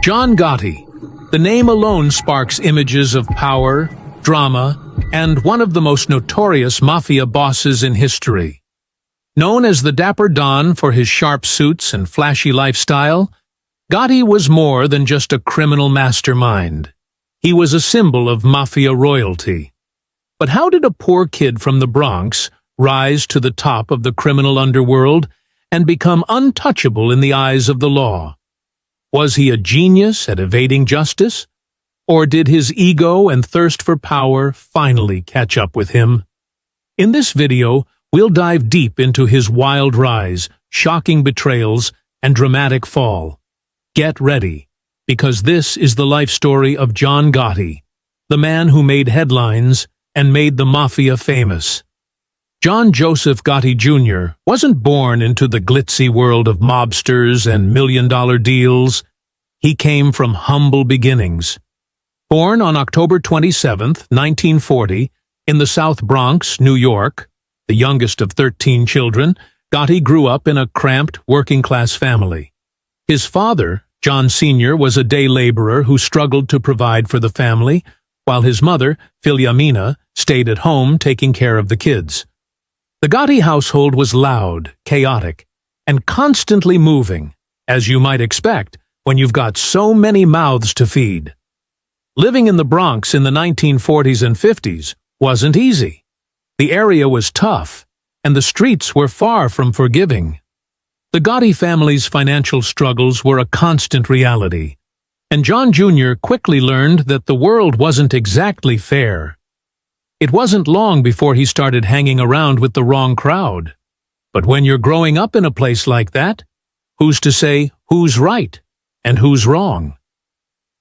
John Gotti. The name alone sparks images of power, drama, and one of the most notorious mafia bosses in history. Known as the Dapper Don for his sharp suits and flashy lifestyle, Gotti was more than just a criminal mastermind. He was a symbol of mafia royalty. But how did a poor kid from the Bronx rise to the top of the criminal underworld and become untouchable in the eyes of the law? Was he a genius at evading justice? Or did his ego and thirst for power finally catch up with him? In this video, we'll dive deep into his wild rise, shocking betrayals, and dramatic fall. Get ready, because this is the life story of John Gotti, the man who made headlines and made the mafia famous. John Joseph Gotti Jr. wasn't born into the glitzy world of mobsters and million-dollar deals. He came from humble beginnings. Born on October 27, 1940, in the South Bronx, New York, the youngest of 13 children, Gotti grew up in a cramped, working-class family. His father, John Sr., was a day laborer who struggled to provide for the family, while his mother, Filyamina, stayed at home taking care of the kids. The Gotti household was loud, chaotic, and constantly moving, as you might expect when you've got so many mouths to feed. Living in the Bronx in the 1940s and 50s wasn't easy. The area was tough, and the streets were far from forgiving. The Gotti family's financial struggles were a constant reality, and John Jr. quickly learned that the world wasn't exactly fair. It wasn't long before he started hanging around with the wrong crowd. But when you're growing up in a place like that, who's to say who's right and who's wrong?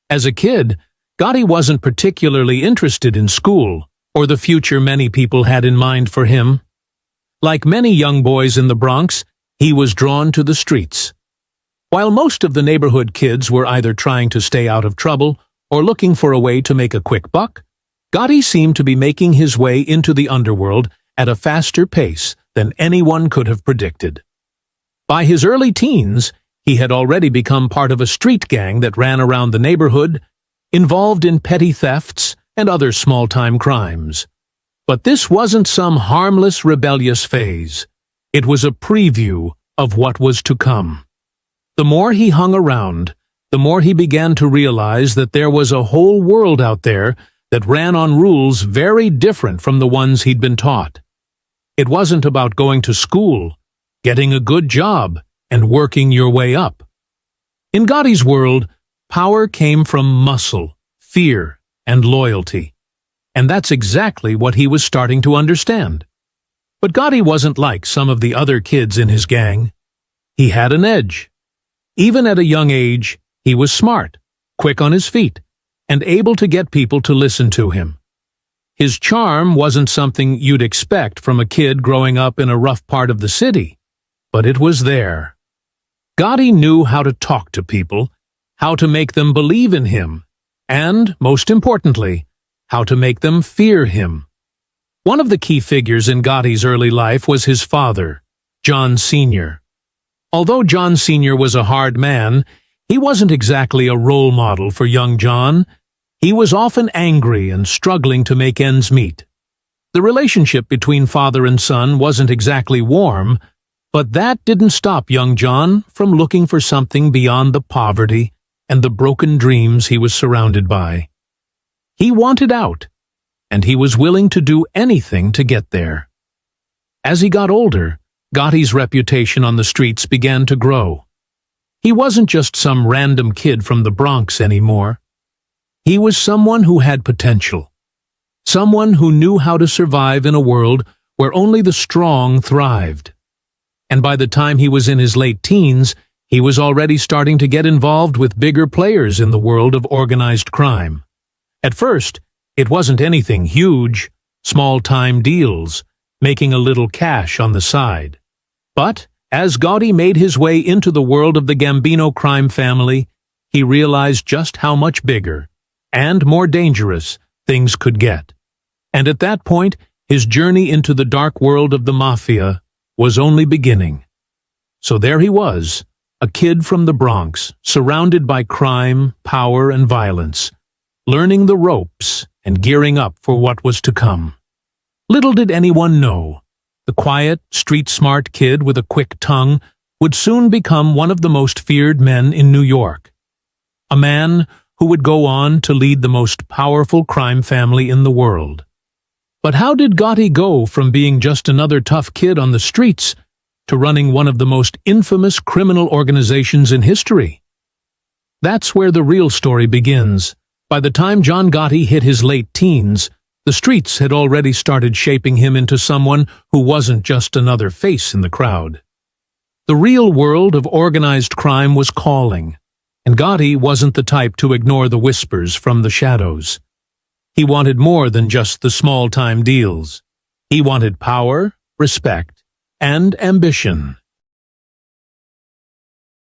As a kid, Gotti wasn't particularly interested in school or the future many people had in mind for him. Like many young boys in the Bronx, he was drawn to the streets. While most of the neighborhood kids were either trying to stay out of trouble or looking for a way to make a quick buck, Gotti seemed to be making his way into the underworld at a faster pace than anyone could have predicted. By his early teens, he had already become part of a street gang that ran around the neighborhood, involved in petty thefts and other small-time crimes. But this wasn't some harmless, rebellious phase. It was a preview of what was to come. The more he hung around, the more he began to realize that there was a whole world out there that ran on rules very different from the ones he'd been taught. It wasn't about going to school, getting a good job, and working your way up. In Gotti's world, power came from muscle, fear, and loyalty. And that's exactly what he was starting to understand. But Gotti wasn't like some of the other kids in his gang. He had an edge. Even at a young age, he was smart, quick on his feet, and able to get people to listen to him. His charm wasn't something you'd expect from a kid growing up in a rough part of the city, but it was there. Gotti knew how to talk to people, how to make them believe in him, and, most importantly, how to make them fear him. One of the key figures in Gotti's early life was his father, John Sr. Although John Sr. was a hard man, he wasn't exactly a role model for young John. He was often angry and struggling to make ends meet. The relationship between father and son wasn't exactly warm, but that didn't stop young John from looking for something beyond the poverty and the broken dreams he was surrounded by. He wanted out, and he was willing to do anything to get there. As he got older, Gotti's reputation on the streets began to grow. He wasn't just some random kid from the Bronx anymore. He was someone who had potential. Someone who knew how to survive in a world where only the strong thrived. And by the time he was in his late teens, he was already starting to get involved with bigger players in the world of organized crime. At first, it wasn't anything huge, small-time deals, making a little cash on the side. But as Gotti made his way into the world of the Gambino crime family, he realized just how much bigger and more dangerous things could get. And at that point, his journey into the dark world of the mafia was only beginning. So there he was, a kid from the Bronx, surrounded by crime, power, and violence, learning the ropes and gearing up for what was to come. Little did anyone know, the quiet, street-smart kid with a quick tongue would soon become one of the most feared men in New York. A man who would go on to lead the most powerful crime family in the world. But how did Gotti go from being just another tough kid on the streets to running one of the most infamous criminal organizations in history? That's where the real story begins. By the time John Gotti hit his late teens, the streets had already started shaping him into someone who wasn't just another face in the crowd. The real world of organized crime was calling, and Gotti wasn't the type to ignore the whispers from the shadows. He wanted more than just the small-time deals. He wanted power, respect, and ambition.